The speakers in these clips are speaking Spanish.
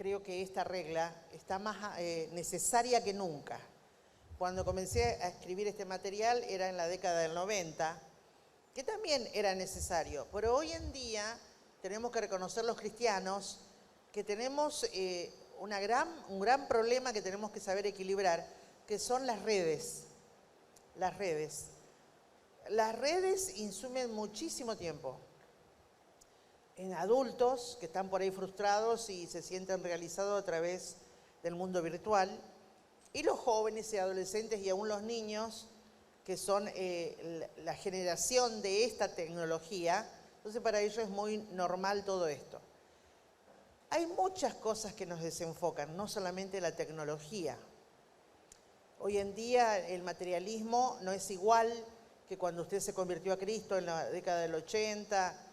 creo que esta regla está más necesaria que nunca. Cuando comencé a escribir este material era en la década del 90, que también era necesario. Pero hoy en día tenemos que reconocer los cristianos que tenemos un gran problema que tenemos que saber equilibrar, que son las redes. Las redes. Las redes insumen muchísimo tiempo en adultos que están por ahí frustrados y se sienten realizados a través del mundo virtual, y los jóvenes y adolescentes y aún los niños, que son la generación de esta tecnología. Entonces para ellos es muy normal todo esto. Hay muchas cosas que nos desenfocan, no solamente la tecnología. Hoy en día el materialismo no es igual que cuando usted se convirtió a Cristo en la década del 80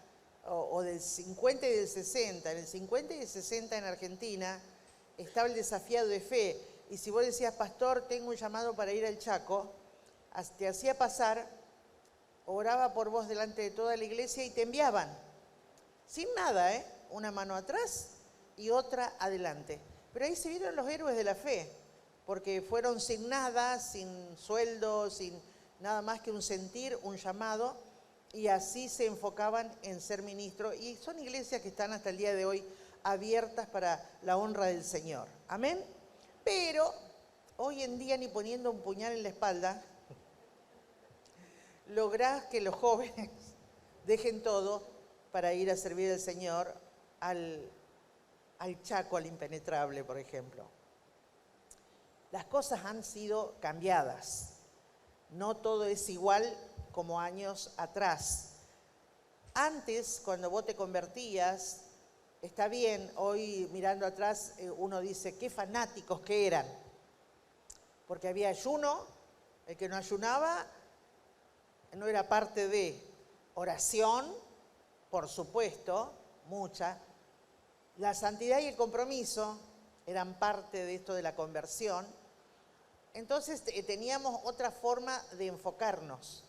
o del 50 y del 60. En el 50 y el 60 en Argentina estaba el desafiado de fe. Y si vos decías, pastor, tengo un llamado para ir al Chaco, te hacía pasar, oraba por vos delante de toda la iglesia y te enviaban. Sin nada, una mano atrás y otra adelante. Pero ahí se vieron los héroes de la fe, porque fueron sin nada, sin sueldo, sin nada más que un sentir, un llamado, y así se enfocaban en ser ministros. Y son iglesias que están hasta el día de hoy abiertas para la honra del Señor. Amén. Pero hoy en día, ni poniendo un puñal en la espalda, lográs que los jóvenes dejen todo para ir a servir al Señor al Chaco, al impenetrable, por ejemplo. Las cosas han sido cambiadas. No todo es igual como años atrás. Antes, cuando vos te convertías, está bien, hoy mirando atrás uno dice, qué fanáticos que eran. Porque había ayuno, el que no ayunaba no era parte de oración, por supuesto, mucha. La santidad y el compromiso eran parte de esto de la conversión. Entonces teníamos otra forma de enfocarnos.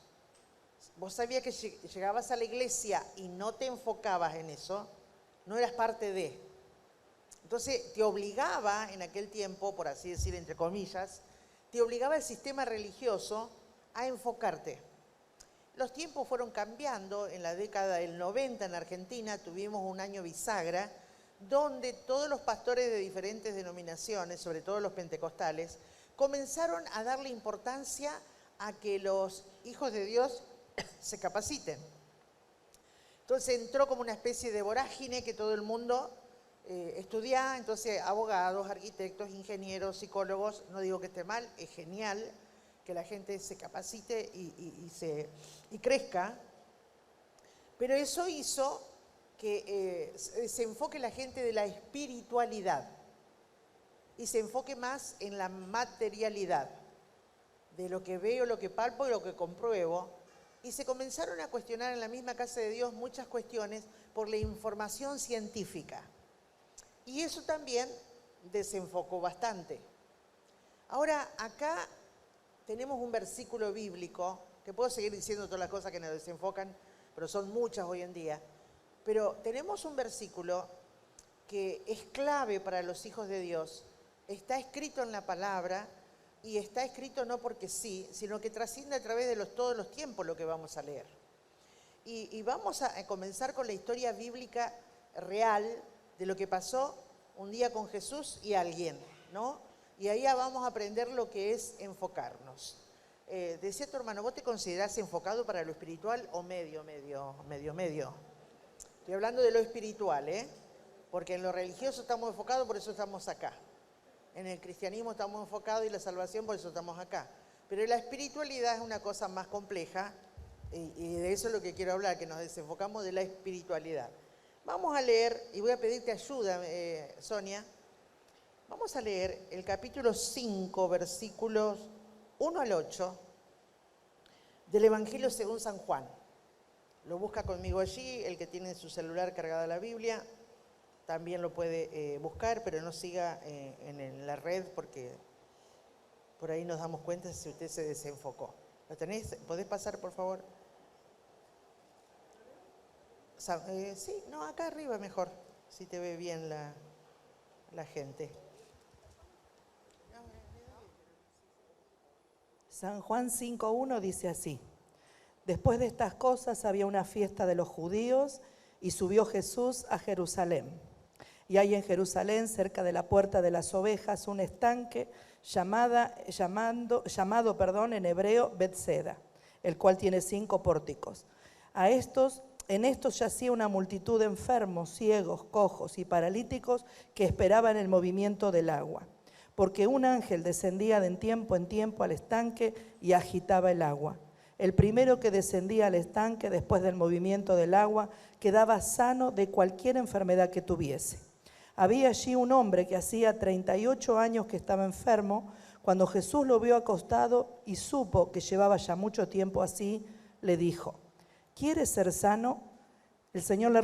Vos sabías que llegabas a la iglesia y no te enfocabas en eso, no eras parte de. Entonces te obligaba en aquel tiempo, por así decir, entre comillas, te obligaba el sistema religioso a enfocarte. Los tiempos fueron cambiando. En la década del 90 en Argentina tuvimos un año bisagra, donde todos los pastores de diferentes denominaciones, sobre todo los pentecostales, comenzaron a darle importancia a que los hijos de Dios se capaciten. Entonces entró como una especie de vorágine que todo el mundo estudiaba. Entonces abogados, arquitectos, ingenieros, psicólogos, no digo que esté mal, es genial que la gente se capacite y crezca, pero eso hizo que se enfoque la gente de la espiritualidad y se enfoque más en la materialidad, de lo que veo, lo que palpo y lo que compruebo, y se comenzaron a cuestionar en la misma casa de Dios muchas cuestiones por la información científica. Y eso también desenfocó bastante. Ahora, acá tenemos un versículo bíblico, que puedo seguir diciendo todas las cosas que nos desenfocan, pero son muchas hoy en día. Pero tenemos un versículo que es clave para los hijos de Dios. Está escrito en la palabra y está escrito no porque sí, sino que trasciende a través de todos los tiempos lo que vamos a leer. Y vamos a comenzar con la historia bíblica real de lo que pasó un día con Jesús y alguien, ¿no? Y ahí vamos a aprender lo que es enfocarnos. Decía tu hermano, ¿vos te considerás enfocado para lo espiritual o medio? Estoy hablando de lo espiritual, porque en lo religioso estamos enfocados, por eso estamos acá. En el cristianismo estamos enfocados y la salvación, por eso estamos acá. Pero la espiritualidad es una cosa más compleja y de eso es lo que quiero hablar, que nos desenfocamos de la espiritualidad. Vamos a leer, y voy a pedirte ayuda, Sonia. Vamos a leer el capítulo 5, versículos 1 al 8 del Evangelio según San Juan. Lo busca conmigo allí, el que tiene en su celular cargada la Biblia también lo puede buscar, pero no siga en la red porque por ahí nos damos cuenta si usted se desenfocó. ¿Lo tenés? ¿Podés pasar, por favor? Sí, no, acá arriba mejor, si te ve bien la... la gente. San Juan 5:1 dice así: después de estas cosas había una fiesta de los judíos y subió Jesús a Jerusalén. Y hay en Jerusalén, cerca de la puerta de las ovejas, un estanque llamado en hebreo Betseda, el cual tiene 5 pórticos. En estos yacía una multitud de enfermos, ciegos, cojos y paralíticos que esperaban el movimiento del agua, porque un ángel descendía de en tiempo al estanque y agitaba el agua. El primero que descendía al estanque después del movimiento del agua quedaba sano de cualquier enfermedad que tuviese. Había allí un hombre que hacía 38 años que estaba enfermo. Cuando Jesús lo vio acostado y supo que llevaba ya mucho tiempo así, le dijo: ¿quieres ser sano? El Señor le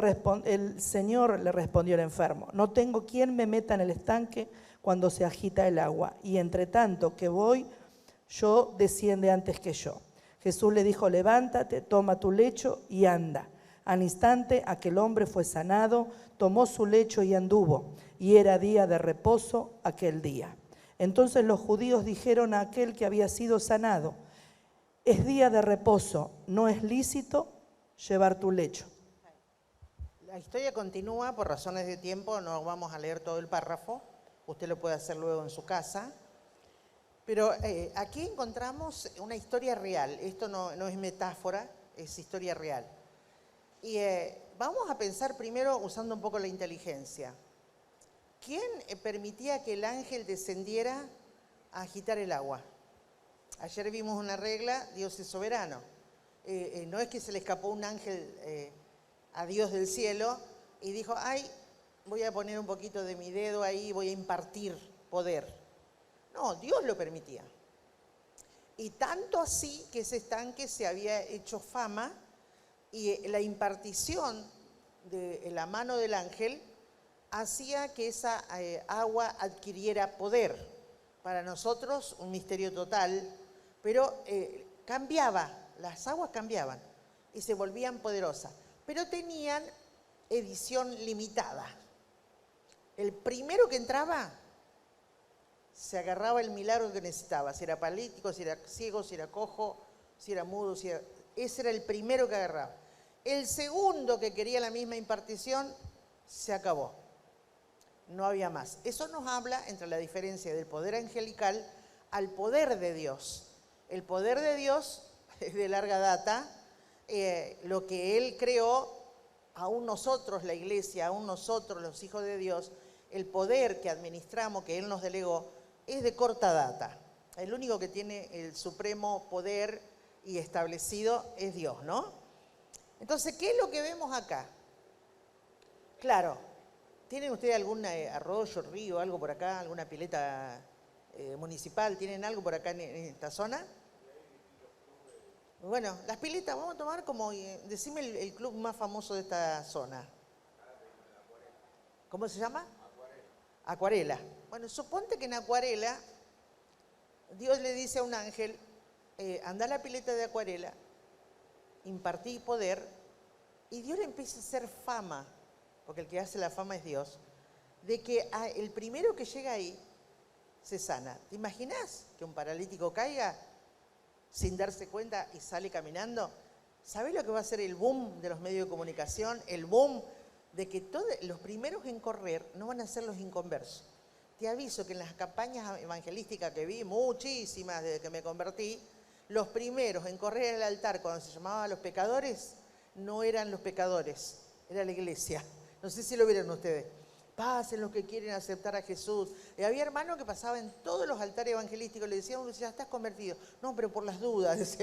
respondió al enfermo: no tengo quien me meta en el estanque cuando se agita el agua, y entre tanto que voy, yo desciende antes que yo. Jesús le dijo: levántate, toma tu lecho y anda. Al instante aquel hombre fue sanado, tomó su lecho y anduvo, y era día de reposo aquel día. Entonces los judíos dijeron a aquel que había sido sanado: es día de reposo, no es lícito llevar tu lecho. La historia continúa, por razones de tiempo no vamos a leer todo el párrafo, usted lo puede hacer luego en su casa, pero aquí encontramos una historia real, esto no es metáfora, es historia real. Y vamos a pensar primero usando un poco la inteligencia. ¿Quién permitía que el ángel descendiera a agitar el agua? Ayer vimos una regla: Dios es soberano. No es que se le escapó un ángel a Dios del cielo y dijo: ay, voy a poner un poquito de mi dedo ahí, voy a impartir poder. No, Dios lo permitía. Y tanto así que ese estanque se había hecho fama, y la impartición de la mano del ángel hacía que esa agua adquiriera poder. Para nosotros un misterio total, pero cambiaba, las aguas cambiaban y se volvían poderosas, pero tenían edición limitada. El primero que entraba se agarraba el milagro que necesitaba, si era paralítico, si era ciego, si era cojo, si era mudo, ese era el primero que agarraba. El segundo que quería la misma impartición, se acabó. No había más. Eso nos habla entre la diferencia del poder angelical al poder de Dios. El poder de Dios es de larga data. Lo que Él creó, aún nosotros, la iglesia, aún nosotros, los hijos de Dios, el poder que administramos, que Él nos delegó, es de corta data. El único que tiene el supremo poder y establecido es Dios, ¿no? Entonces, ¿qué es lo que vemos acá? Claro, ¿tienen ustedes algún arroyo, río, algo por acá, alguna pileta municipal? ¿Tienen algo por acá en esta zona? Bueno, las piletas, vamos a tomar como, decime el club más famoso de esta zona. ¿Cómo se llama? Acuarela. Bueno, suponte que en Acuarela Dios le dice a un ángel: anda a la pileta de Acuarela, impartí poder, y Dios le empieza a hacer fama, porque el que hace la fama es Dios, de que el primero que llega ahí se sana. ¿Te imaginas que un paralítico caiga sin darse cuenta y sale caminando? ¿Sabés lo que va a ser el boom de los medios de comunicación? El boom de que los primeros en correr no van a ser los inconversos. Te aviso que en las campañas evangelísticas que vi, muchísimas desde que me convertí, los primeros en correr al altar cuando se llamaba a los pecadores, no eran los pecadores, era la iglesia. No sé si lo vieron ustedes. Pasen los que quieren aceptar a Jesús. Y había hermanos que pasaban en todos los altares evangelísticos, le decían: ya estás convertido. No, pero por las dudas,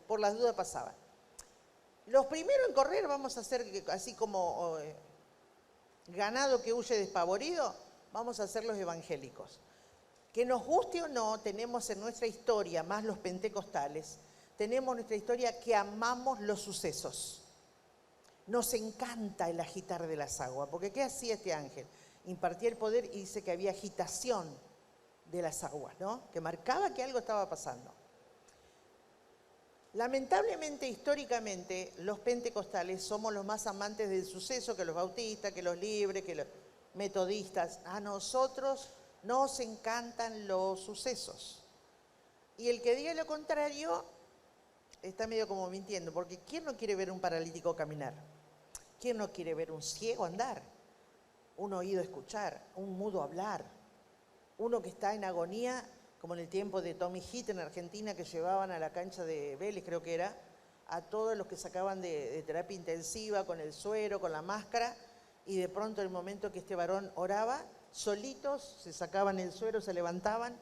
por las dudas pasaban. Los primeros en correr vamos a hacer, así como ganado que huye despavorido, vamos a hacer los evangélicos. Que nos guste o no, tenemos en nuestra historia, más los pentecostales, tenemos en nuestra historia que amamos los sucesos. Nos encanta el agitar de las aguas, porque ¿qué hacía este ángel? Impartía el poder y dice que había agitación de las aguas, ¿no? Que marcaba que algo estaba pasando. Lamentablemente, históricamente, los pentecostales somos los más amantes del suceso que los bautistas, que los libres, metodistas, a nosotros nos encantan los sucesos. Y el que diga lo contrario está medio como mintiendo, porque ¿quién no quiere ver un paralítico caminar? ¿Quién no quiere ver un ciego andar? Un oído escuchar, un mudo hablar, uno que está en agonía, como en el tiempo de Tommy Heat en Argentina, que llevaban a la cancha de Vélez, creo que era, a todos los que sacaban de terapia intensiva, con el suero, con la máscara, y de pronto en el momento que este varón oraba, solitos se sacaban el suero, se levantaban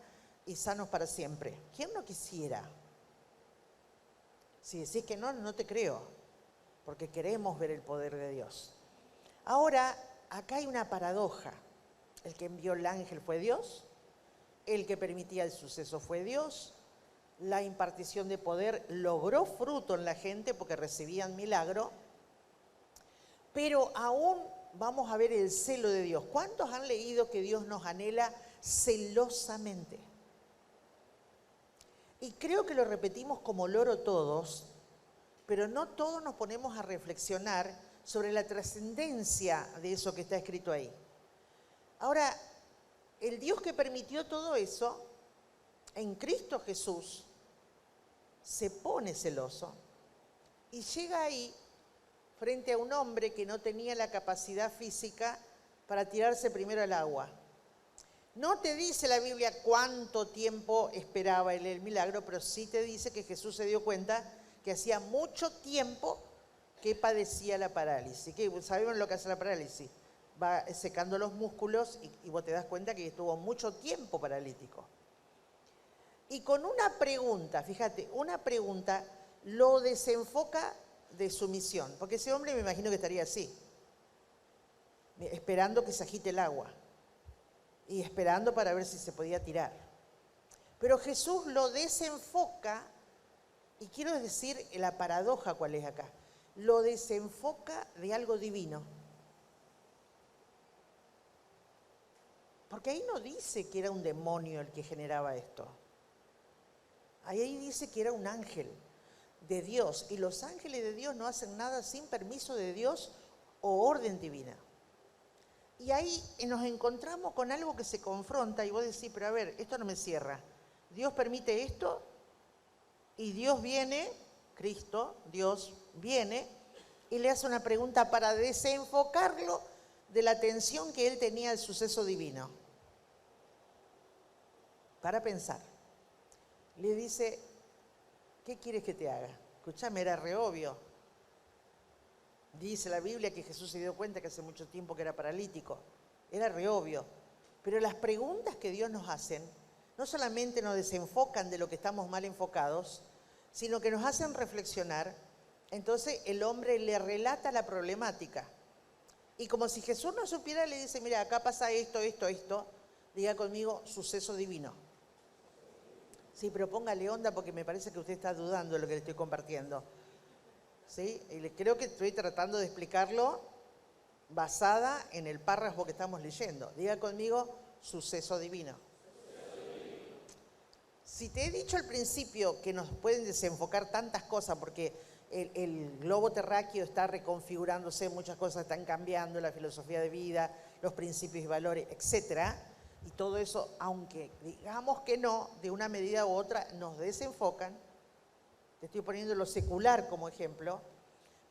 y sanos para siempre. ¿Quién no quisiera? Si decís que no, no te creo, porque queremos ver el poder de Dios. Ahora, acá hay una paradoja. El que envió el ángel fue Dios, el que permitía el suceso fue Dios, la impartición de poder logró fruto en la gente porque recibían milagro, pero aún vamos a ver el celo de Dios. ¿Cuántos han leído que Dios nos anhela celosamente? Y creo que lo repetimos como loro todos, pero no todos nos ponemos a reflexionar sobre la trascendencia de eso que está escrito ahí. Ahora, el Dios que permitió todo eso, en Cristo Jesús, se pone celoso y llega ahí frente a un hombre que no tenía la capacidad física para tirarse primero al agua. No te dice la Biblia cuánto tiempo esperaba él el milagro, pero sí te dice que Jesús se dio cuenta que hacía mucho tiempo que padecía la parálisis. Que sabemos lo que hace la parálisis. Va secando los músculos y vos te das cuenta que estuvo mucho tiempo paralítico. Y con una pregunta, fíjate, una pregunta lo desenfoca de su misión. Porque ese hombre me imagino que estaría así, esperando que se agite el agua y esperando para ver si se podía tirar. Pero Jesús lo desenfoca, y quiero decir la paradoja cuál es acá, lo desenfoca de algo divino. Porque ahí no dice que era un demonio el que generaba esto. Ahí dice que era un ángel de Dios. Y los ángeles de Dios no hacen nada sin permiso de Dios o orden divina. Y ahí nos encontramos con algo que se confronta y vos decís, pero a ver, esto no me cierra. Dios permite esto y Dios viene, Cristo, Dios viene y le hace una pregunta para desenfocarlo de la atención que él tenía al suceso divino. Para pensar. Le dice, ¿qué quieres que te haga? Escuchame, era re obvio. Dice la Biblia que Jesús se dio cuenta que hace mucho tiempo que era paralítico. Era re obvio. Pero las preguntas que Dios nos hacen no solamente nos desenfocan de lo que estamos mal enfocados, sino que nos hacen reflexionar. Entonces el hombre le relata la problemática. Y como si Jesús no supiera, le dice, mira, acá pasa esto, esto, esto. Diga conmigo, suceso divino. Sí, pero póngale onda porque me parece que usted está dudando de lo que le estoy compartiendo. ¿Sí? Y creo que estoy tratando de explicarlo basada en el párrafo que estamos leyendo. Diga conmigo, suceso divino. Si te he dicho al principio que nos pueden desenfocar tantas cosas porque el globo terráqueo está reconfigurándose, muchas cosas están cambiando, la filosofía de vida, los principios y valores, etcétera, y todo eso, aunque digamos que no, de una medida u otra, nos desenfocan. Te estoy poniendo lo secular como ejemplo,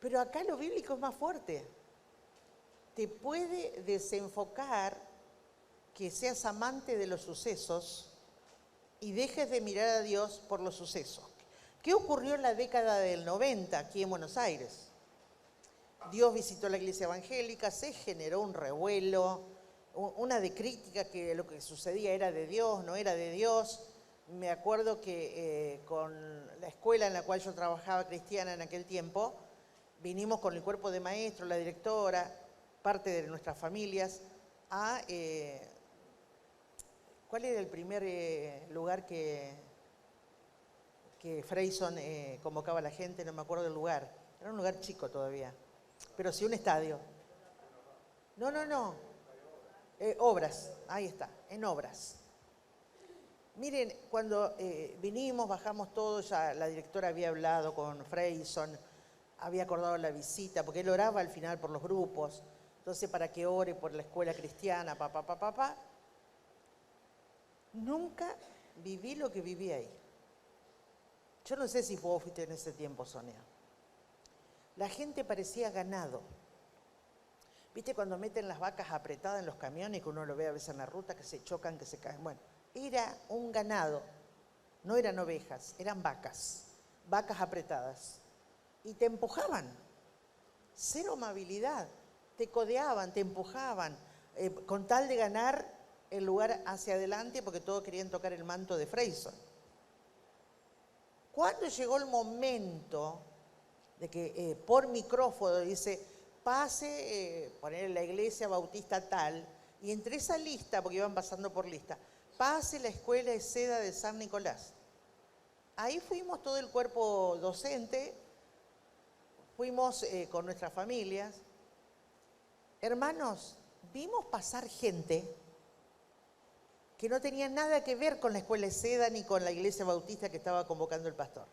pero acá lo bíblico es más fuerte. Te puede desenfocar que seas amante de los sucesos y dejes de mirar a Dios por los sucesos. ¿Qué ocurrió en la década del 90 aquí en Buenos Aires? Dios visitó la iglesia evangélica, se generó un revuelo, una de crítica que lo que sucedía era de Dios, no era de Dios. Me acuerdo que con la escuela en la cual yo trabajaba cristiana en aquel tiempo, vinimos con el cuerpo de maestros, la directora, parte de nuestras familias, a... ¿Cuál era el primer lugar que Freyson convocaba a la gente? No me acuerdo del lugar. Era un lugar chico todavía. Pero sí un estadio. No. Obras. Ahí está, en Obras. Miren, cuando vinimos, bajamos todos, ya la directora había hablado con Freyson, había acordado la visita, porque él oraba al final por los grupos. entonces para que ore por la escuela cristiana, papá. Nunca viví lo que viví ahí. Yo no sé si vos fuiste en ese tiempo, Sonia. La gente parecía ganado. ¿Viste cuando meten las vacas apretadas en los camiones, que uno lo ve a veces en la ruta, que se chocan, que se caen? Bueno, era un ganado. No eran ovejas, eran vacas apretadas. Y te empujaban. Cero amabilidad. Te codeaban, te empujaban, con tal de ganar el lugar hacia adelante, porque todos querían tocar el manto de Freyson. Cuando llegó el momento de que por micrófono dice, pase, poner la iglesia bautista tal, y entre esa lista, porque iban pasando por lista, pase la escuela de seda de San Nicolás. Ahí fuimos todo el cuerpo docente, fuimos con nuestras familias. Hermanos, vimos pasar gente que no tenía nada que ver con la escuela de seda ni con la iglesia bautista que estaba convocando el pastor.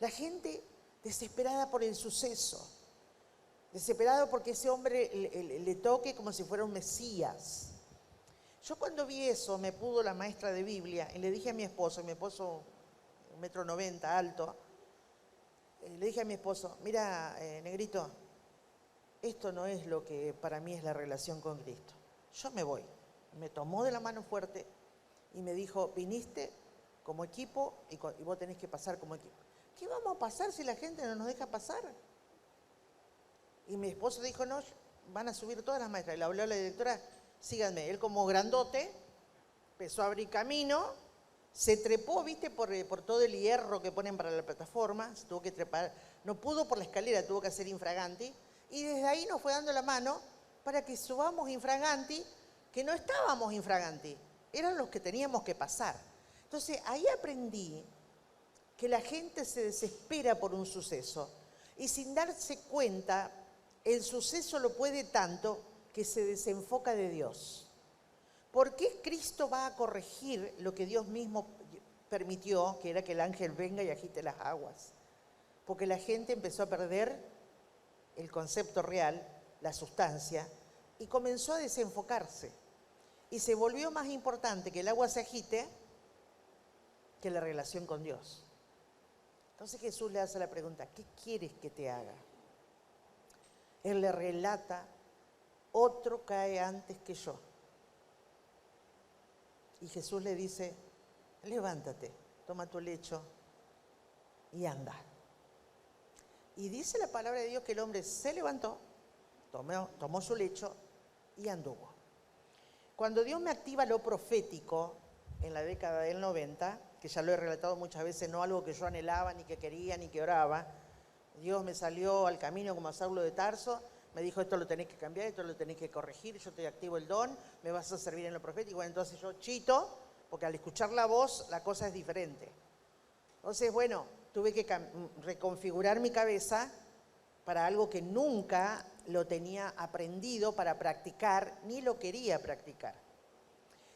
La gente desesperada por el suceso, desesperada porque ese hombre le toque como si fuera un Mesías. Yo cuando vi eso, me pudo la maestra de Biblia, y le dije a mi esposo 1,90 m alto, le dije a mi esposo, mira, negrito, esto no es lo que para mí es la relación con Cristo. Yo me voy. Me tomó de la mano fuerte y me dijo, viniste como equipo y vos tenés que pasar como equipo. ¿Qué vamos a pasar si la gente no nos deja pasar? Y mi esposo dijo, no, van a subir todas las maestras. Y le habló a la directora, síganme. Él como grandote empezó a abrir camino, se trepó, viste, por todo el hierro que ponen para la plataforma, se tuvo que trepar, no pudo por la escalera, tuvo que hacer infraganti. Y desde ahí nos fue dando la mano para que subamos infraganti, que no estábamos infraganti, eran los que teníamos que pasar. Entonces ahí aprendí que la gente se desespera por un suceso y sin darse cuenta, el suceso lo puede tanto que se desenfoca de Dios. ¿Por qué Cristo va a corregir lo que Dios mismo permitió, que era que el ángel venga y agite las aguas? Porque la gente empezó a perder el concepto real, la sustancia, y comenzó a desenfocarse. Y se volvió más importante que el agua se agite que la relación con Dios. Entonces Jesús le hace la pregunta, ¿qué quieres que te haga? Él le relata, otro cae antes que yo. Y Jesús le dice, levántate, toma tu lecho y anda. Y dice la palabra de Dios que el hombre se levantó, tomó su lecho y anduvo. Cuando Dios me activa lo profético, en la década del 90, que ya lo he relatado muchas veces, no algo que yo anhelaba, ni que quería, ni que oraba, Dios me salió al camino como a Saulo de Tarso, me dijo, esto lo tenés que cambiar, esto lo tenés que corregir, yo te activo el don, me vas a servir en lo profético. Bueno, entonces yo chito, porque al escuchar la voz, la cosa es diferente. Entonces, bueno, tuve que reconfigurar mi cabeza para algo que nunca lo tenía aprendido para practicar, ni lo quería practicar.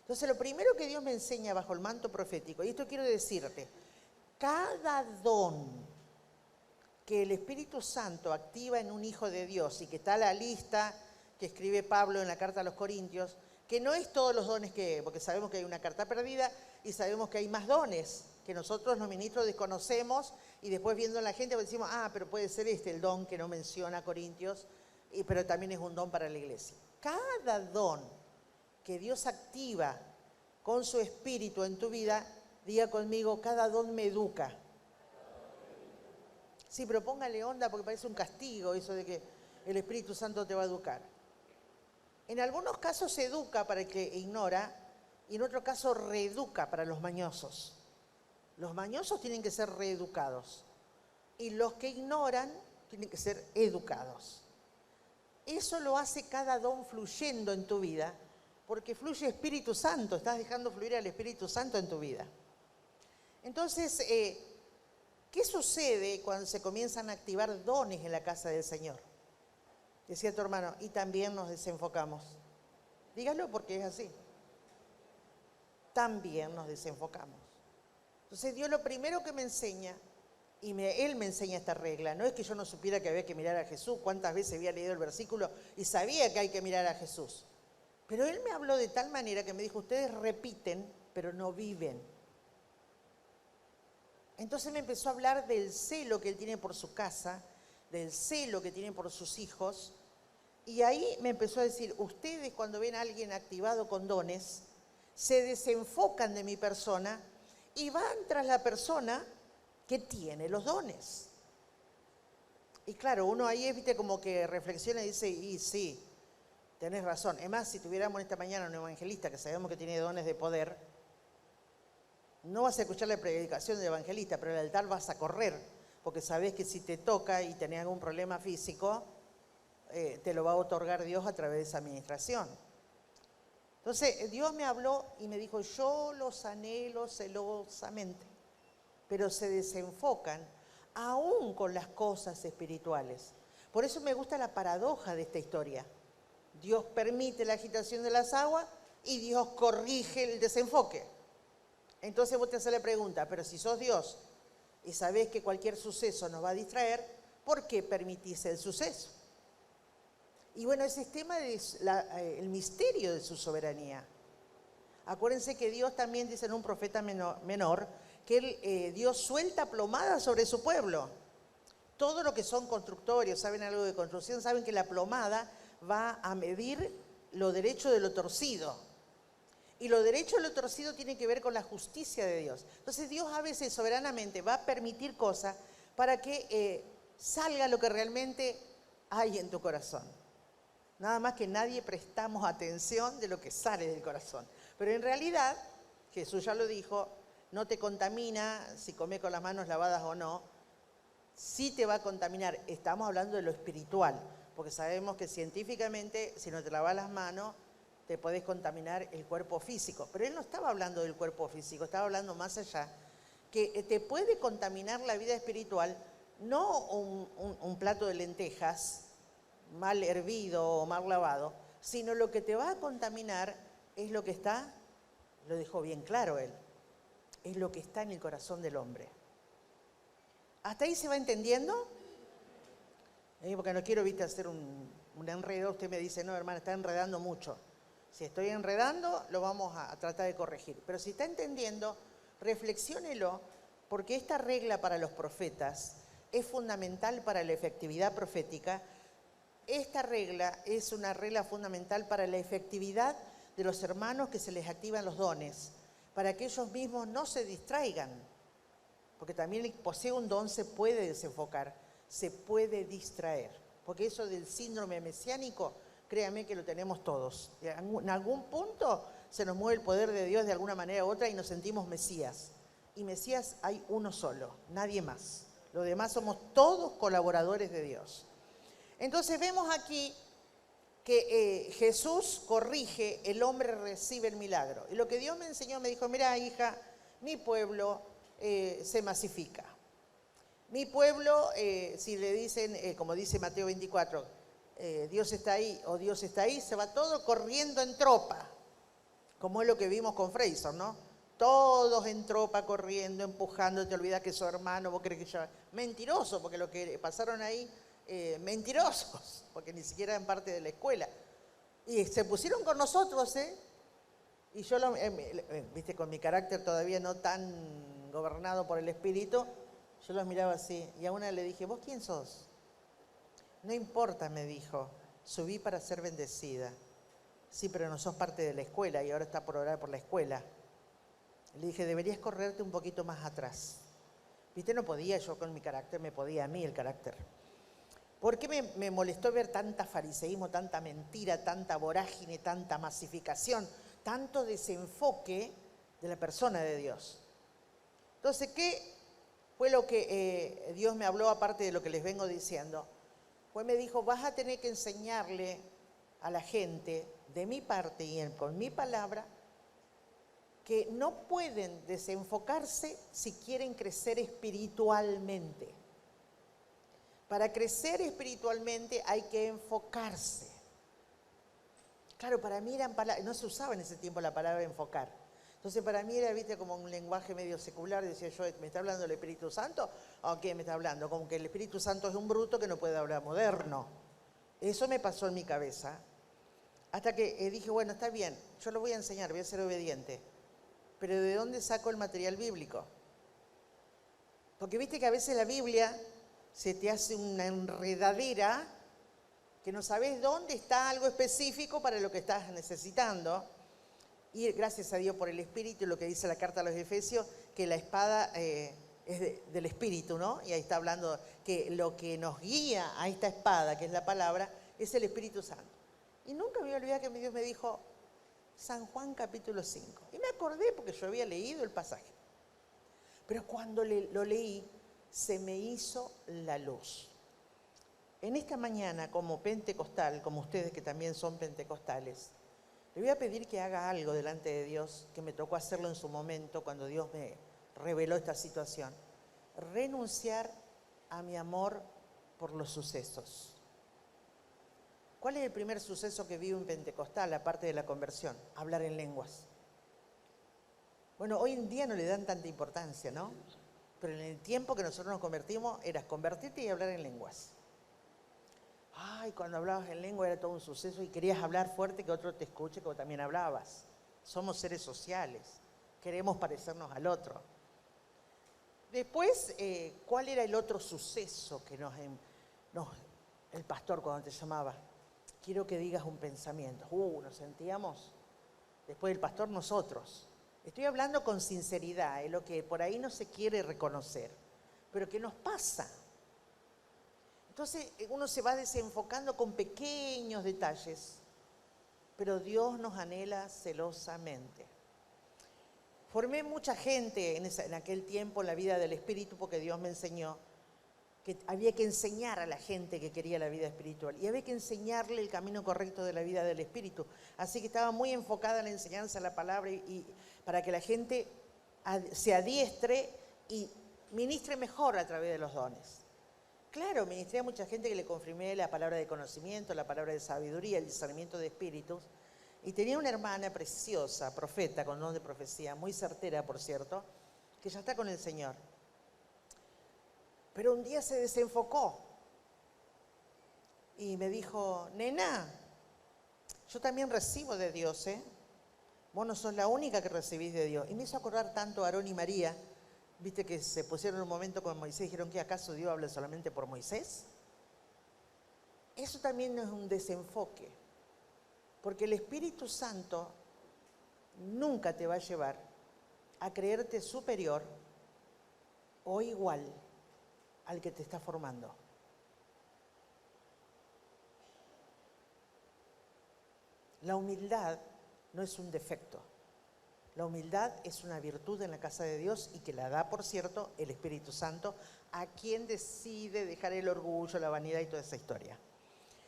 Entonces, lo primero que Dios me enseña bajo el manto profético, y esto quiero decirte, cada don que el Espíritu Santo activa en un hijo de Dios y que está a la lista que escribe Pablo en la carta a los Corintios, que no es todos los dones porque sabemos que hay una carta perdida y sabemos que hay más dones que nosotros los ministros desconocemos y después viendo a la gente decimos, pero puede ser el don que no menciona Corintios, pero también es un don para la iglesia. Cada don que Dios activa con su Espíritu en tu vida, diga conmigo, cada don me educa. Sí, pero póngale onda porque parece un castigo eso de que el Espíritu Santo te va a educar. En algunos casos se educa para el que ignora y en otro caso reeduca para los mañosos. Los mañosos tienen que ser reeducados y los que ignoran tienen que ser educados. Eso lo hace cada don fluyendo en tu vida porque fluye Espíritu Santo, estás dejando fluir al Espíritu Santo en tu vida. Entonces, ¿qué sucede cuando se comienzan a activar dones en la casa del Señor? Decía tu hermano, y también nos desenfocamos. Dígalo porque es así. También nos desenfocamos. Entonces Dios lo primero que me enseña Y él me enseña esta regla. No es que yo no supiera que había que mirar a Jesús, cuántas veces había leído el versículo y sabía que hay que mirar a Jesús. Pero él me habló de tal manera que me dijo, ustedes repiten, pero no viven. Entonces me empezó a hablar del celo que él tiene por su casa, del celo que tiene por sus hijos. Y ahí me empezó a decir, ustedes cuando ven a alguien activado con dones, se desenfocan de mi persona y van tras la persona que tiene los dones. Y claro, uno ahí, viste, como que reflexiona y dice, y sí, tenés razón. Es más, si tuviéramos esta mañana un evangelista que sabemos que tiene dones de poder, no vas a escuchar la predicación del evangelista, pero el altar vas a correr, porque sabés que si te toca y tenés algún problema físico, te lo va a otorgar Dios a través de esa administración. Entonces, Dios me habló y me dijo, yo los anhelo celosamente, pero se desenfocan aún con las cosas espirituales. Por eso me gusta la paradoja de esta historia. Dios permite la agitación de las aguas y Dios corrige el desenfoque. Entonces vos te haces la pregunta, pero si sos Dios y sabés que cualquier suceso nos va a distraer, ¿por qué permitís el suceso? Y bueno, ese es tema el misterio de su soberanía. Acuérdense que Dios también dice en un profeta menor que Dios suelta plomadas sobre su pueblo. Todo lo que son constructores, saben algo de construcción, saben que la plomada va a medir lo derecho de lo torcido. Y lo derecho de lo torcido tiene que ver con la justicia de Dios. Entonces Dios a veces soberanamente va a permitir cosas para que salga lo que realmente hay en tu corazón. Nada más que nadie prestamos atención de lo que sale del corazón. Pero en realidad, Jesús ya lo dijo, no te contamina si comes con las manos lavadas o no. Sí te va a contaminar. Estamos hablando de lo espiritual, porque sabemos que científicamente, si no te lavas las manos, te podés contaminar el cuerpo físico. Pero él no estaba hablando del cuerpo físico, estaba hablando más allá, que te puede contaminar la vida espiritual, no un plato de lentejas mal hervido o mal lavado, sino lo que te va a contaminar es lo que está, lo dejó bien claro él, es lo que está en el corazón del hombre. ¿Hasta ahí se va entendiendo? Porque no quiero, viste, hacer un enredo. Usted me dice, no, hermana, está enredando mucho. Si estoy enredando, lo vamos a tratar de corregir. Pero si está entendiendo, reflexiónelo, porque esta regla para los profetas es fundamental para la efectividad profética. Esta regla es una regla fundamental para la efectividad de los hermanos que se les activan los dones, para que ellos mismos no se distraigan, porque también el que posee un don se puede desenfocar, se puede distraer, porque eso del síndrome mesiánico, créanme que lo tenemos todos. En algún punto se nos mueve el poder de Dios de alguna manera u otra y nos sentimos Mesías. Y Mesías hay uno solo, nadie más. Los demás somos todos colaboradores de Dios. Entonces vemos aquí que Jesús corrige, el hombre recibe el milagro. Y lo que Dios me enseñó, me dijo, mira hija, mi pueblo se masifica. Mi pueblo, si le dicen, como dice Mateo 24, Dios está ahí o Dios está ahí, se va todo corriendo en tropa, como es lo que vimos con Freyson, ¿no? Todos en tropa, corriendo, empujando, te olvidas que es su hermano, vos crees que ya... Mentiroso, porque lo que pasaron ahí... mentirosos, porque ni siquiera eran parte de la escuela. Y se pusieron con nosotros, y yo, viste, con mi carácter todavía no tan gobernado por el Espíritu, yo los miraba así, y a una le dije, ¿vos quién sos? No importa, me dijo, subí para ser bendecida. Sí, pero no sos parte de la escuela, y ahora está por orar por la escuela. Le dije, deberías correrte un poquito más atrás. Viste, no podía yo con mi carácter, me podía a mí el carácter. ¿Por qué me molestó ver tanta fariseísmo, tanta mentira, tanta vorágine, tanta masificación, tanto desenfoque de la persona de Dios? Entonces, ¿qué fue lo que Dios me habló aparte de lo que les vengo diciendo? Pues me dijo, vas a tener que enseñarle a la gente, de mi parte y con mi palabra, que no pueden desenfocarse si quieren crecer espiritualmente. Para crecer espiritualmente hay que enfocarse. Claro, para mí no se usaba en ese tiempo la palabra enfocar. Entonces para mí era, viste, como un lenguaje medio secular. Decía yo, ¿me está hablando el Espíritu Santo? ¿O qué me está hablando? Como que el Espíritu Santo es un bruto que no puede hablar moderno. Eso me pasó en mi cabeza. Hasta que dije, bueno, está bien, yo lo voy a enseñar, voy a ser obediente. Pero ¿de dónde saco el material bíblico? Porque viste que a veces la Biblia se te hace una enredadera que no sabes dónde está algo específico para lo que estás necesitando. Y gracias a Dios por el Espíritu, lo que dice la carta a los Efesios, que la espada es del Espíritu, ¿no? Y ahí está hablando que lo que nos guía a esta espada, que es la palabra, es el Espíritu Santo. Y nunca me voy a olvidar que mi Dios me dijo, San Juan capítulo 5. Y me acordé porque yo había leído el pasaje. Pero cuando lo leí, se me hizo la luz. En esta mañana, como pentecostal, como ustedes que también son pentecostales, le voy a pedir que haga algo delante de Dios, que me tocó hacerlo en su momento cuando Dios me reveló esta situación. Renunciar a mi amor por los sucesos. ¿Cuál es el primer suceso que vivo en pentecostal, aparte de la conversión? Hablar en lenguas. Bueno, hoy en día no le dan tanta importancia, ¿no? Pero en el tiempo que nosotros nos convertimos, era convertirte y hablar en lenguas. Ay, cuando hablabas en lengua era todo un suceso y querías hablar fuerte que otro te escuche, que vos también hablabas. Somos seres sociales, queremos parecernos al otro. Después, ¿cuál era el otro suceso que el pastor cuando te llamaba? Quiero que digas un pensamiento. Nos sentíamos, después del pastor, nosotros. Estoy hablando con sinceridad, lo que por ahí no se quiere reconocer, pero que nos pasa. Entonces uno se va desenfocando con pequeños detalles, pero Dios nos anhela celosamente. Formé mucha gente en aquel tiempo en la vida del Espíritu porque Dios me enseñó que había que enseñar a la gente que quería la vida espiritual y había que enseñarle el camino correcto de la vida del Espíritu. Así que estaba muy enfocada en la enseñanza de la palabra y para que la gente se adiestre y ministre mejor a través de los dones. Claro, ministré a mucha gente que le confirmé la palabra de conocimiento, la palabra de sabiduría, el discernimiento de espíritus. Y tenía una hermana preciosa, profeta, con don de profecía, muy certera, por cierto, que ya está con el Señor. Pero un día se desenfocó y me dijo, nena, yo también recibo de Dios, ¿eh? Vos no sos la única que recibís de Dios. Y me hizo acordar tanto a Aarón y María, viste que se pusieron en un momento con Moisés y dijeron, ¿qué acaso Dios habla solamente por Moisés? Eso también es un desenfoque, porque el Espíritu Santo nunca te va a llevar a creerte superior o igual al que te está formando. La humildad no es un defecto. La humildad es una virtud en la casa de Dios y que la da, por cierto, el Espíritu Santo a quien decide dejar el orgullo, la vanidad y toda esa historia.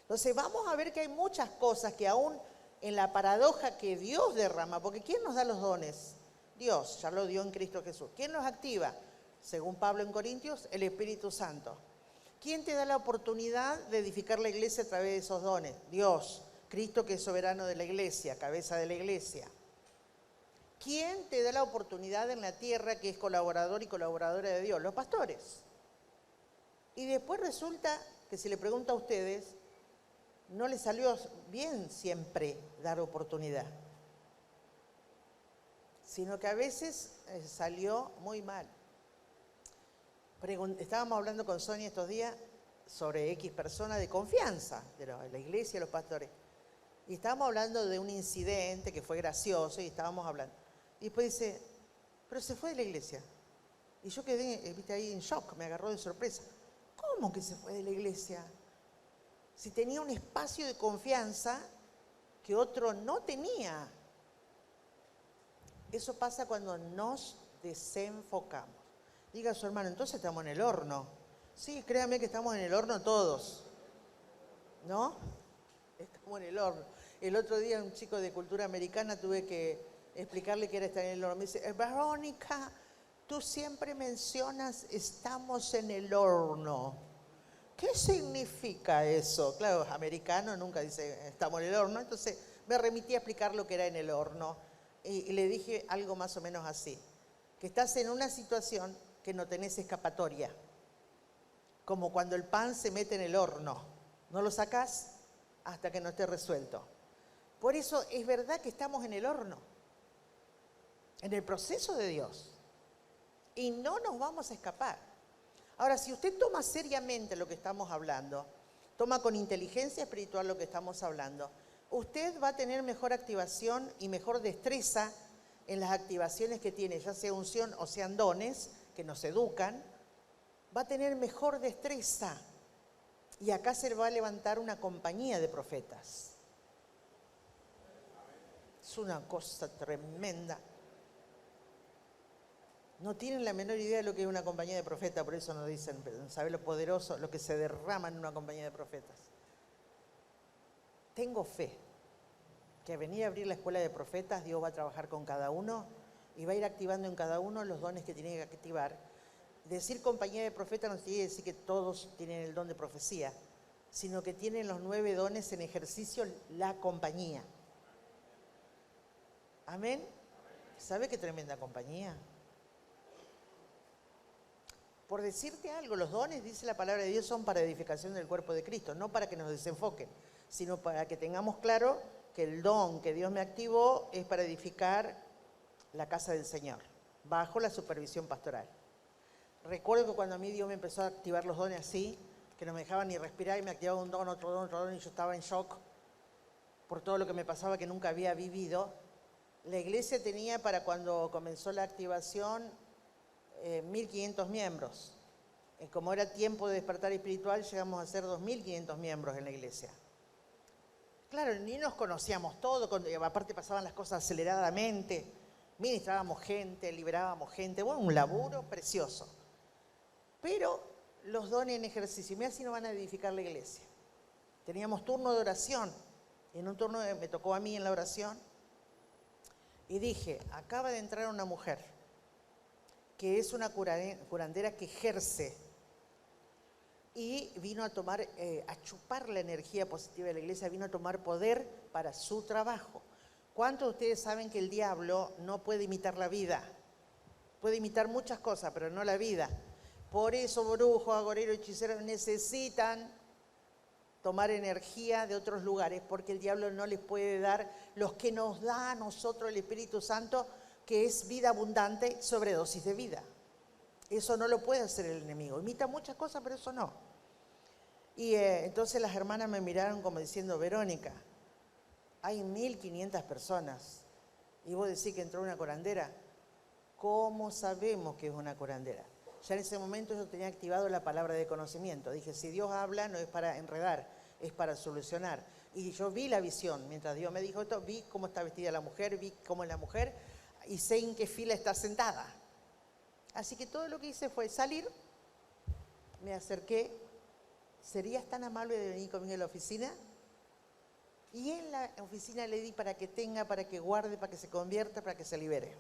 Entonces vamos a ver que hay muchas cosas que aún en la paradoja que Dios derrama, porque ¿quién nos da los dones? Dios, ya lo dio en Cristo Jesús. ¿Quién los activa? Según Pablo en Corintios, el Espíritu Santo. ¿Quién te da la oportunidad de edificar la iglesia a través de esos dones? Dios, Cristo que es soberano de la iglesia, cabeza de la iglesia. ¿Quién te da la oportunidad en la tierra que es colaborador y colaboradora de Dios? Los pastores. Y después resulta que si le pregunto a ustedes, no les salió bien siempre dar oportunidad, sino que a veces salió muy mal. Estábamos hablando con Sonia estos días sobre X persona de confianza, de la iglesia y los pastores. Y estábamos hablando de un incidente que fue gracioso y estábamos hablando. Y después dice, pero se fue de la iglesia. Y yo quedé, viste, ahí en shock, me agarró de sorpresa. ¿Cómo que se fue de la iglesia? Si tenía un espacio de confianza que otro no tenía. Eso pasa cuando nos desenfocamos. Diga a su hermano, entonces estamos en el horno. Sí, créame que estamos en el horno todos. ¿No? Estamos en el horno. El otro día un chico de cultura americana tuve que explicarle que era estar en el horno. Me dice, Verónica, tú siempre mencionas estamos en el horno. ¿Qué significa eso? Claro, americano nunca dice estamos en el horno. Entonces me remití a explicar lo que era en el horno. y le dije algo más o menos así, que estás en una situación que no tenés escapatoria, como cuando el pan se mete en el horno, no lo sacás hasta que no esté resuelto. Por eso es verdad que estamos en el horno, en el proceso de Dios, y no nos vamos a escapar. Ahora, si usted toma seriamente lo que estamos hablando, toma con inteligencia espiritual lo que estamos hablando, usted va a tener mejor activación y mejor destreza en las activaciones que tiene, ya sea unción o sean dones que nos educan, va a tener mejor destreza. Y acá se va a levantar una compañía de profetas. Es una cosa tremenda. No tienen la menor idea de lo que es una compañía de profetas, por eso nos dicen, ¿sabe lo poderoso, lo que se derrama en una compañía de profetas? Tengo fe que a venir a abrir la escuela de profetas, Dios va a trabajar con cada uno y va a ir activando en cada uno los dones que tiene que activar. Decir compañía de profetas no quiere decir que todos tienen el don de profecía, sino que tienen los 9 dones en ejercicio la compañía. ¿Amén? ¿Sabe qué tremenda compañía? Por decirte algo, los dones, dice la palabra de Dios, son para edificación del cuerpo de Cristo, no para que nos desenfoquen, sino para que tengamos claro que el don que Dios me activó es para edificar la casa del Señor, bajo la supervisión pastoral. Recuerdo que cuando a mí Dios me empezó a activar los dones así, que no me dejaban ni respirar y me activaba un don, otro don, y yo estaba en shock por todo lo que me pasaba que nunca había vivido. La iglesia tenía para cuando comenzó la activación 1.500 miembros. Como era tiempo de despertar espiritual, llegamos a ser 2.500 miembros en la iglesia. Claro, ni nos conocíamos todos, aparte pasaban las cosas aceleradamente, ministrábamos gente, liberábamos gente, bueno, un laburo precioso. Pero los dones en ejercicio, mira si no van a edificar la iglesia. Teníamos turno de oración, y en un turno me tocó a mí en la oración, y dije, acaba de entrar una mujer, que es una curandera que ejerce, y vino a tomar, a chupar la energía positiva de la iglesia, vino a tomar poder para su trabajo. ¿Cuántos de ustedes saben que el diablo no puede imitar la vida? Puede imitar muchas cosas, pero no la vida. Por eso brujos, agoreros, hechiceros necesitan tomar energía de otros lugares, porque el diablo no les puede dar los que nos da a nosotros el Espíritu Santo, que es vida abundante, sobredosis de vida. Eso no lo puede hacer el enemigo. Imita muchas cosas, pero eso no. Y entonces las hermanas me miraron como diciendo, Verónica, hay 1.500 personas y vos decís que entró una curandera. ¿Cómo sabemos que es una curandera? Ya en ese momento yo tenía activado la palabra de conocimiento. Dije, si Dios habla no es para enredar, es para solucionar. Y yo vi la visión. Mientras Dios me dijo esto, vi cómo está vestida la mujer, vi cómo es la mujer y sé en qué fila está sentada. Así que todo lo que hice fue salir, me acerqué, ¿serías tan amable de venir conmigo a la oficina? Y en la oficina le di para que tenga, para que guarde, para que se convierta, para que se libere.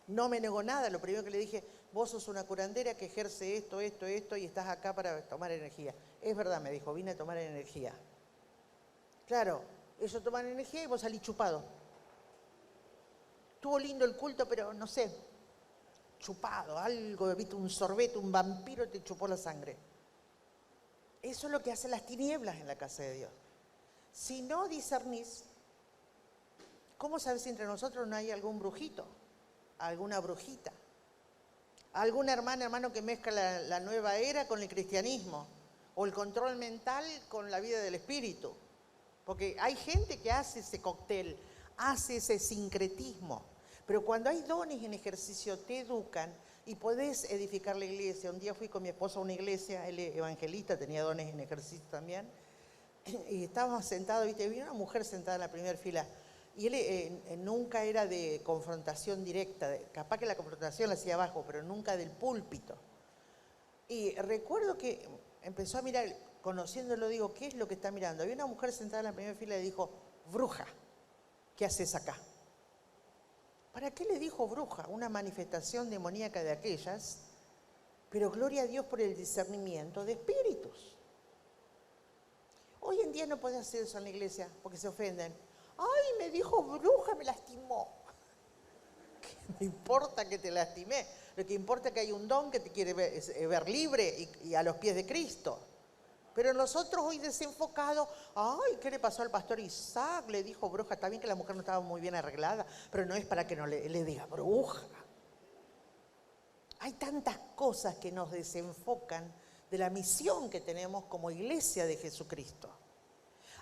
No me negó nada, lo primero que le dije, vos sos una curandera que ejerce esto, esto, esto y estás acá para tomar energía. Es verdad, me dijo, vine a tomar energía. Claro, ellos toman energía y vos salís chupado. Estuvo lindo el culto, pero no sé, chupado, algo, viste, un sorbete, un vampiro te chupó la sangre. Eso es lo que hacen las tinieblas en la casa de Dios. Si no discernís, ¿cómo sabes si entre nosotros no hay algún brujito, alguna brujita, alguna hermano que mezcla la nueva era con el cristianismo o el control mental con la vida del espíritu? Porque hay gente que hace ese cóctel, hace ese sincretismo. Pero cuando hay dones en ejercicio, te educan y podés edificar la iglesia. Un día fui con mi esposo a una iglesia, él es evangelista, tenía dones en ejercicio también, y estábamos sentados, ¿viste? Había una mujer sentada en la primera fila, y él nunca era de confrontación directa, capaz que la confrontación la hacía abajo, pero nunca del púlpito. Y recuerdo que empezó a mirar, conociéndolo, digo, ¿qué es lo que está mirando? Había una mujer sentada en la primera fila y le dijo, bruja, ¿qué haces acá? ¿Para qué le dijo bruja? Una manifestación demoníaca de aquellas, pero gloria a Dios por el discernimiento de espíritus. Hoy en día no puede hacer eso en la iglesia porque se ofenden. Ay, me dijo bruja, me lastimó. me importa que te lastimé. Lo que importa es que hay un don que te quiere ver libre y a los pies de Cristo. Pero nosotros hoy desenfocados, ay, ¿qué le pasó al pastor Isaac? Le dijo bruja, está bien que la mujer no estaba muy bien arreglada, pero no es para que no le diga bruja. Hay tantas cosas que nos desenfocan de la misión que tenemos como iglesia de Jesucristo.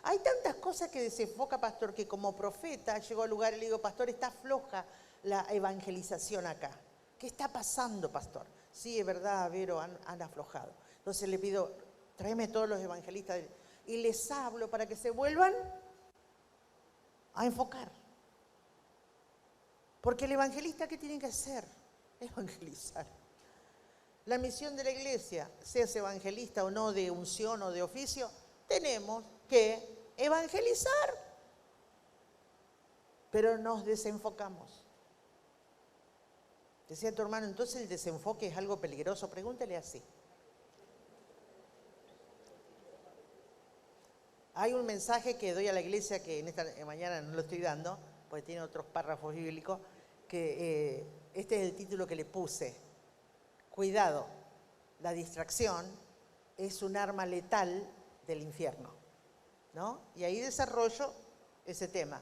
Hay tantas cosas que desenfoca, pastor, que como profeta llegó al lugar y le digo, pastor, está floja la evangelización acá. ¿Qué está pasando, pastor? Sí, es verdad, Vero, han aflojado. Entonces le pido, tráeme todos los evangelistas y les hablo para que se vuelvan a enfocar. Porque el evangelista, ¿qué tiene que hacer? Evangelizar. La misión de la iglesia, seas evangelista o no, de unción o de oficio, tenemos que evangelizar. Pero nos desenfocamos. Decía tu hermano, entonces el desenfoque es algo peligroso. Pregúntale así. Hay un mensaje que doy a la iglesia que en esta mañana no lo estoy dando, porque tiene otros párrafos bíblicos, que este es el título que le puse. Cuidado, la distracción es un arma letal del infierno, ¿no? Y ahí desarrollo ese tema.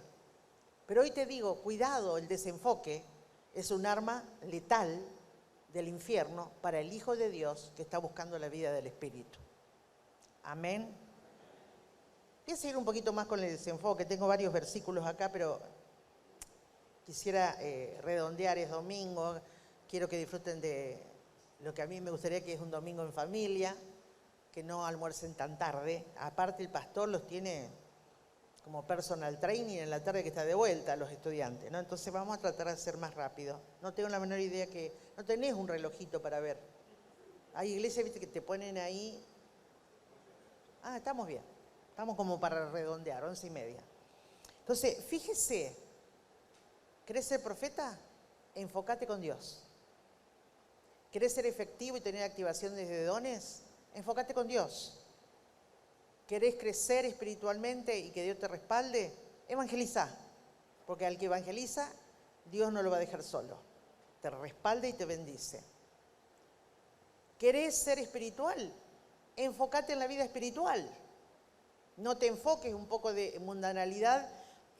Pero hoy te digo, cuidado, el desenfoque es un arma letal del infierno para el Hijo de Dios que está buscando la vida del Espíritu. Amén. Voy a seguir un poquito más con el desenfoque. Tengo varios versículos acá, pero quisiera redondear. Es domingo. Quiero que disfruten de lo que a mí me gustaría que es un domingo en familia, que no almuercen tan tarde. Aparte el pastor los tiene como personal training en la tarde que está de vuelta a los estudiantes, ¿no? Entonces vamos a tratar de hacer más rápido. No tengo la menor idea que... No tenés un relojito para ver. Hay iglesias, viste, que te ponen ahí... Ah, estamos bien. Estamos como para redondear, 11:30. Entonces, fíjese, ¿querés ser profeta? Enfócate con Dios. ¿Querés ser efectivo y tener activación desde dones? Enfócate con Dios. ¿Querés crecer espiritualmente y que Dios te respalde? Evangeliza. Porque al que evangeliza, Dios no lo va a dejar solo. Te respalda y te bendice. ¿Querés ser espiritual? Enfócate en la vida espiritual. No te enfoques un poco de mundanalidad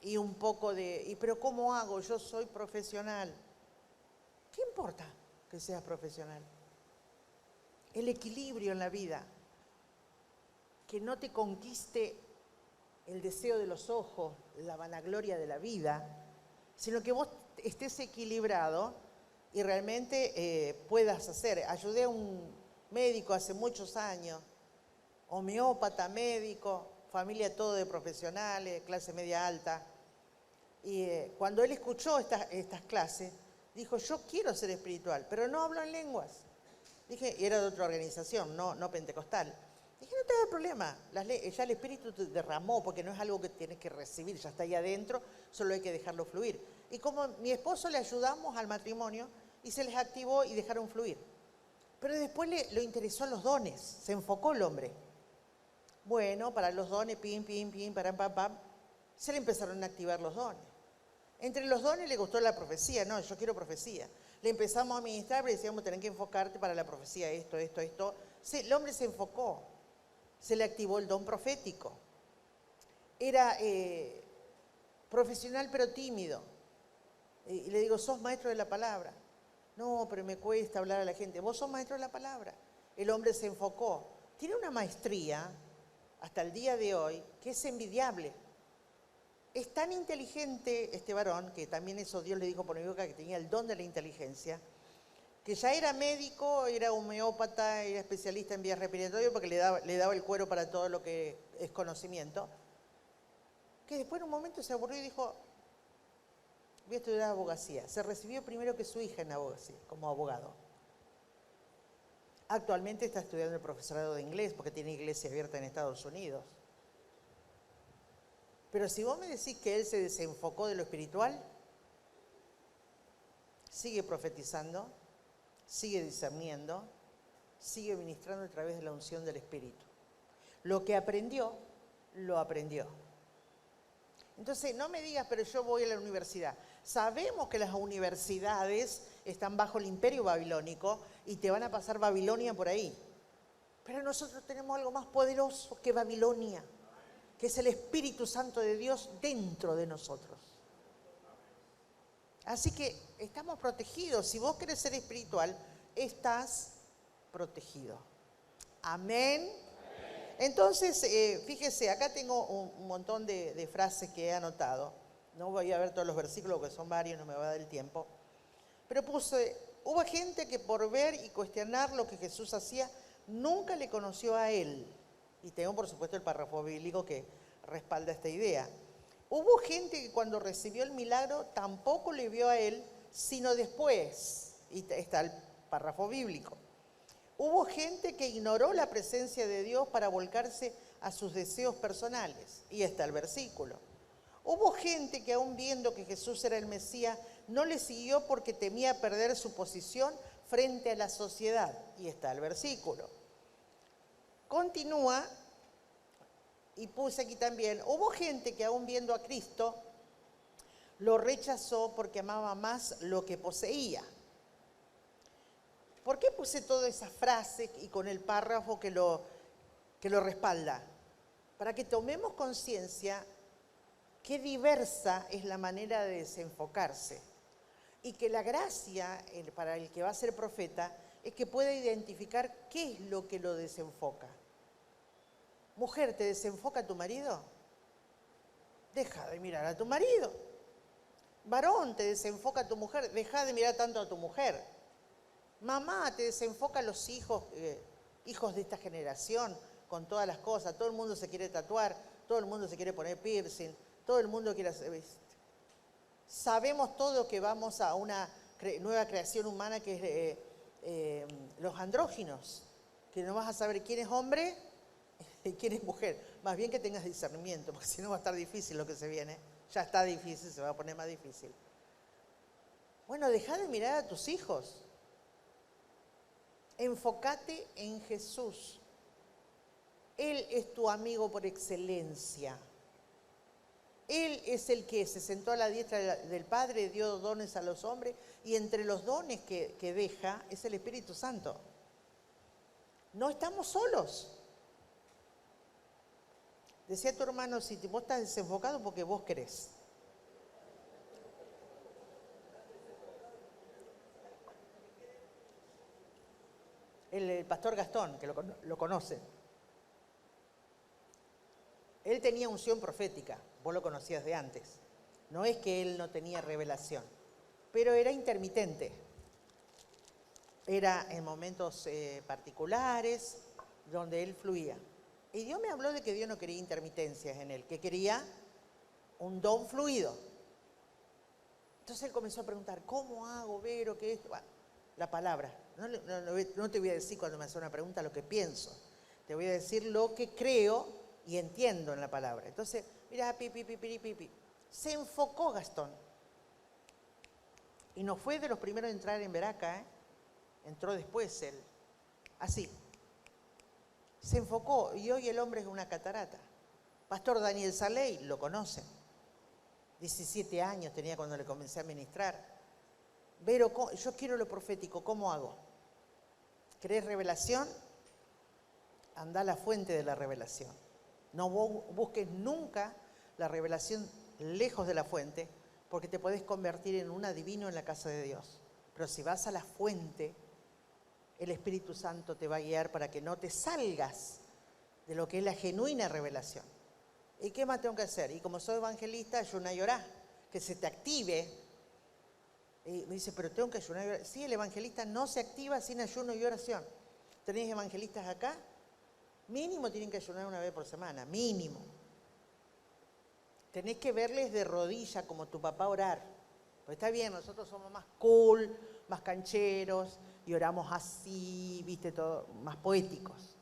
y un poco de... ¿Pero cómo hago? Yo soy profesional. ¿Qué importa que seas profesional? El equilibrio en la vida. Que no te conquiste el deseo de los ojos, la vanagloria de la vida, sino que vos estés equilibrado y realmente puedas hacer. Ayudé a un médico hace muchos años, homeópata, médico, familia todo de profesionales, clase media alta. Y cuando él escuchó estas clases, dijo, yo quiero ser espiritual, pero no hablo en lenguas. Dije, y era de otra organización, no pentecostal. Dije, no te da problema, ya el Espíritu te derramó, porque no es algo que tienes que recibir, ya está ahí adentro, solo hay que dejarlo fluir. Y como mi esposo le ayudamos al matrimonio, y se les activó y dejaron fluir. Pero después lo interesó los dones, se enfocó el hombre. Bueno, para los dones, pim, param, pam, pam, se le empezaron a activar los dones. Entre los dones le gustó la profecía, no, yo quiero profecía. Le empezamos a ministrar, pero decíamos, tenés que enfocarte para la profecía, esto. Sí, el hombre se enfocó, se le activó el don profético. Era profesional pero tímido. Y le digo, sos maestro de la palabra. No, pero me cuesta hablar a la gente. Vos sos maestro de la palabra. El hombre se enfocó. Tiene una maestría, hasta el día de hoy, que es envidiable. Es tan inteligente este varón, que también eso Dios le dijo por mi boca, que tenía el don de la inteligencia, que ya era médico, era homeópata, era especialista en vías respiratorias, porque le daba el cuero para todo lo que es conocimiento, que después en un momento se aburrió y dijo, voy a estudiar abogacía. Se recibió primero que su hija en abogacía, como abogado. Actualmente está estudiando el profesorado de inglés, porque tiene iglesia abierta en Estados Unidos. Pero si vos me decís que él se desenfocó de lo espiritual, sigue profetizando, sigue discerniendo, sigue ministrando a través de la unción del Espíritu. Lo que aprendió, lo aprendió. Entonces, no me digas, pero yo voy a la universidad. Sabemos que las universidades están bajo el imperio babilónico y te van a pasar Babilonia por ahí. Pero nosotros tenemos algo más poderoso que Babilonia, que es el Espíritu Santo de Dios dentro de nosotros. Así que estamos protegidos. Si vos querés ser espiritual, estás protegido. Amén. Entonces, fíjese, acá tengo un montón de frases que he anotado. No voy a ver todos los versículos porque son varios, no me va a dar el tiempo. Pero puse, hubo gente que por ver y cuestionar lo que Jesús hacía, nunca le conoció a él. Y tengo, por supuesto, el párrafo bíblico que respalda esta idea. Hubo gente que cuando recibió el milagro tampoco le vio a él, sino después. Y está el párrafo bíblico. Hubo gente que ignoró la presencia de Dios para volcarse a sus deseos personales. Y está el versículo. Hubo gente que aún viendo que Jesús era el Mesías, no le siguió porque temía perder su posición frente a la sociedad. Y está el versículo. Continúa, y puse aquí también, hubo gente que aún viendo a Cristo, lo rechazó porque amaba más lo que poseía. ¿Por qué puse toda esa frase y con el párrafo que lo respalda? Para que tomemos conciencia qué diversa es la manera de desenfocarse. Y que la gracia para el que va a ser profeta es que pueda identificar qué es lo que lo desenfoca. Mujer, ¿te desenfoca tu marido? Deja de mirar a tu marido. Varón, ¿te desenfoca a tu mujer? Deja de mirar tanto a tu mujer. Mamá, te desenfoca a los hijos, hijos de esta generación, con todas las cosas. Todo el mundo se quiere tatuar, todo el mundo se quiere poner piercing, todo el mundo quiere hacer... Sabemos todo que vamos a una nueva creación humana que es los andróginos, que no vas a saber quién es hombre y quién es mujer. Más bien que tengas discernimiento, porque si no va a estar difícil lo que se viene. Ya está difícil, se va a poner más difícil. Bueno, deja de mirar a tus hijos. Enfócate en Jesús. Él es tu amigo por excelencia. Él es el que se sentó a la diestra del Padre, dio dones a los hombres, y entre los dones que deja es el Espíritu Santo. No estamos solos. Decía tu hermano, si vos estás desenfocado porque vos querés. El pastor Gastón, que lo conoce. Él tenía unción profética, vos lo conocías de antes. No es que él no tenía revelación, pero era intermitente. Era en momentos particulares donde él fluía. Y Dios me habló de que Dios no quería intermitencias en él, que quería un don fluido. Entonces él comenzó a preguntar, ¿cómo hago, Vero, que esto? Bueno, la palabra. No te voy a decir cuando me hace una pregunta lo que pienso. Te voy a decir lo que creo y entiendo en la palabra. Entonces, mira, pipi. Se enfocó Gastón. Y no fue de los primeros en entrar en Veraca, entró después él. Así. Se enfocó y hoy el hombre es una catarata. Pastor Daniel Saley, lo conocen. 17 años tenía cuando le comencé a ministrar. Pero yo quiero lo profético, ¿cómo hago? ¿Querés revelación? Anda a la fuente de la revelación. No busques nunca la revelación lejos de la fuente, porque te podés convertir en un adivino en la casa de Dios. Pero si vas a la fuente, el Espíritu Santo te va a guiar para que no te salgas de lo que es la genuina revelación. ¿Y qué más tengo que hacer? Y como soy evangelista, ayuná y orá, que se te active. Y me dice, pero tengo que ayunar y orar. Sí, el evangelista no se activa sin ayuno y oración. ¿Tenés evangelistas acá? Mínimo tienen que ayunar una vez por semana, mínimo. Tenés que verles de rodillas como tu papá orar. Pues está bien, nosotros somos más cool, más cancheros y oramos así, viste, todo, más poéticos.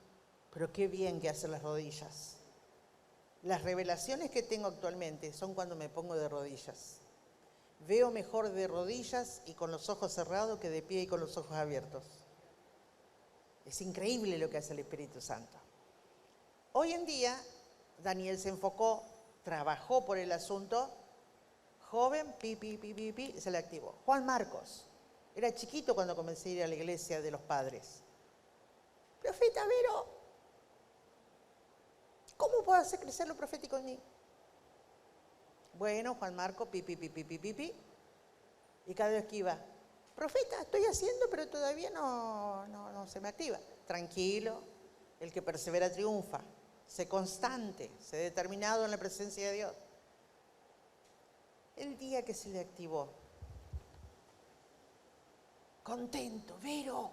Pero qué bien que hacen las rodillas. Las revelaciones que tengo actualmente son cuando me pongo de rodillas. Veo mejor de rodillas y con los ojos cerrados que de pie y con los ojos abiertos. Es increíble lo que hace el Espíritu Santo. Hoy en día, Daniel se enfocó trabajó por el asunto, joven, se le activó. Juan Marcos, era chiquito cuando comencé a ir a la iglesia de los padres. Profeta Vero, ¿cómo puedo hacer crecer lo profético en mí? Bueno, Juan Marcos, y cada vez que iba, profeta, estoy haciendo, pero todavía no se me activa. Tranquilo, el que persevera triunfa. Sé constante, sé determinado en la presencia de Dios. El día que se le activó, contento, Vero,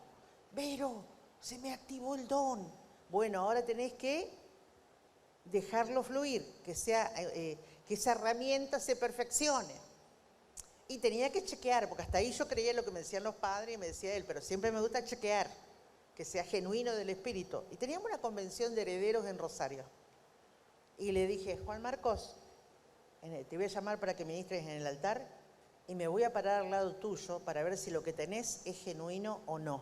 se me activó el don. Bueno, ahora tenés que dejarlo fluir, que esa herramienta se perfeccione. Y tenía que chequear, porque hasta ahí yo creía lo que me decían los padres y me decía él, pero siempre me gusta chequear, que sea genuino del espíritu. Y teníamos una convención de herederos en Rosario. Y le dije, Juan Marcos, te voy a llamar para que ministres en el altar y me voy a parar al lado tuyo para ver si lo que tenés es genuino o no.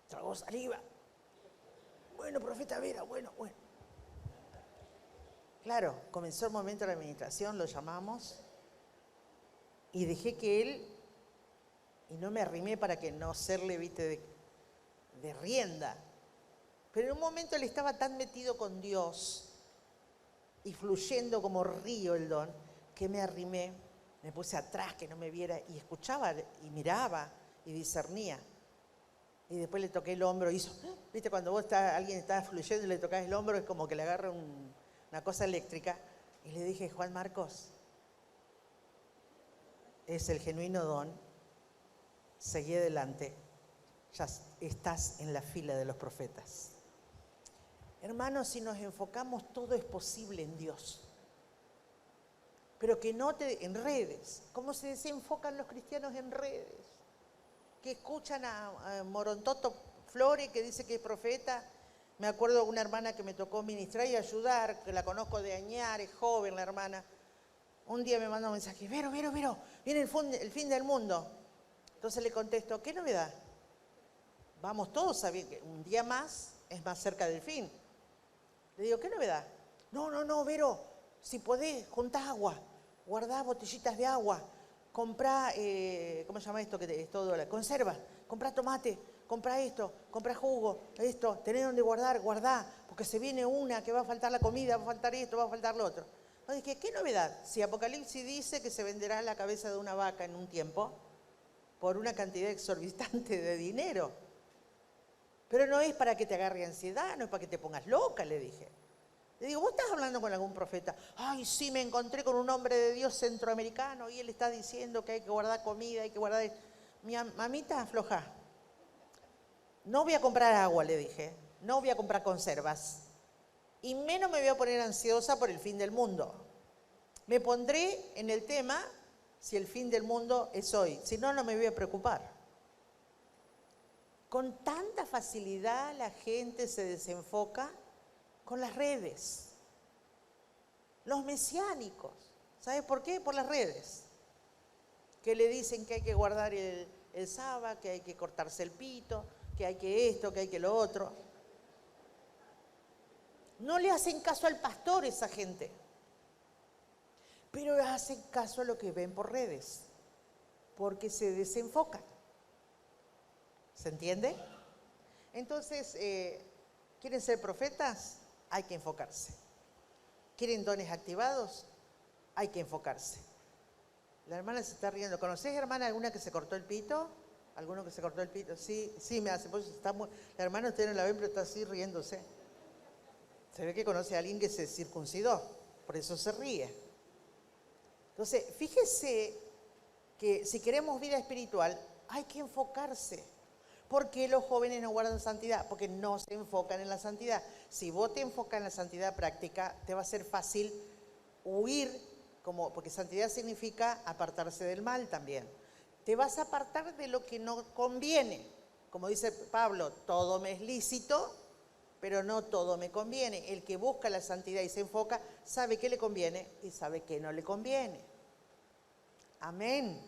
Tragó saliva. Bueno, profeta Vera, bueno. Claro, comenzó el momento de la administración, lo llamamos y dejé que él, y no me arrimé para que no serle, de rienda, pero en un momento él estaba tan metido con Dios y fluyendo como río el don, que me arrimé, me puse atrás que no me viera y escuchaba y miraba y discernía. Y después le toqué el hombro, hizo, ¿viste? Cuando alguien está fluyendo y le tocas el hombro, es como que le agarra una cosa eléctrica. Y le dije, Juan Marcos, es el genuino don, seguí adelante, ya estás en la fila de los profetas. Hermanos, si nos enfocamos, todo es posible en Dios. Pero que no te enredes. ¿Cómo se desenfocan los cristianos en redes? Que escuchan a Morontoto Flores, que dice que es profeta. Me acuerdo de una hermana que me tocó ministrar y ayudar, que la conozco de añar, es joven la hermana. Un día me mandó un mensaje, Vero, viene el fin del mundo. Entonces le contesto, ¿qué novedad? Vamos todos sabiendo que un día más es más cerca del fin. Le digo, ¿qué novedad? No, Vero, si podés, juntá agua, guardá botellitas de agua, comprá, ¿cómo se llama esto? Que es todo, conserva, comprá tomate, comprá esto, comprá jugo, esto, tenés donde guardá, porque se viene una, que va a faltar la comida, va a faltar esto, va a faltar lo otro. Yo dije, ¿qué novedad? Si Apocalipsis dice que se venderá la cabeza de una vaca en un tiempo por una cantidad exorbitante de dinero. Pero no es para que te agarre ansiedad, no es para que te pongas loca, le dije. Le digo, ¿vos estás hablando con algún profeta? Ay, sí, me encontré con un hombre de Dios centroamericano y él está diciendo que hay que guardar comida, hay que guardar... Mi mamita, afloja. No voy a comprar agua, le dije. No voy a comprar conservas. Y menos me voy a poner ansiosa por el fin del mundo. Me pondré en el tema si el fin del mundo es hoy. Si no, no me voy a preocupar. Con tanta facilidad la gente se desenfoca con las redes. Los mesiánicos. ¿Sabes por qué? Por las redes. Que le dicen que hay que guardar el sábado, que hay que cortarse el pito, que hay que esto, que hay que lo otro. No le hacen caso al pastor esa gente, pero hacen caso a lo que ven por redes, porque se desenfocan. ¿Se entiende? Entonces, ¿quieren ser profetas? Hay que enfocarse. ¿Quieren dones activados? Hay que enfocarse. La hermana se está riendo. ¿Conocés, hermana, alguna que se cortó el pito? ¿Alguno que se cortó el pito? Sí, me hace. Pues está muy... La hermana usted no la ven, pero está así riéndose. Se ve que conoce a alguien que se circuncidó, por eso se ríe. Entonces, fíjese que si queremos vida espiritual, hay que enfocarse. ¿Por qué los jóvenes no guardan santidad? Porque no se enfocan en la santidad. Si vos te enfocas en la santidad práctica, te va a ser fácil huir, porque santidad significa apartarse del mal también. Te vas a apartar de lo que no conviene. Como dice Pablo, todo me es lícito, pero no todo me conviene. El que busca la santidad y se enfoca, sabe qué le conviene y sabe qué no le conviene. Amén.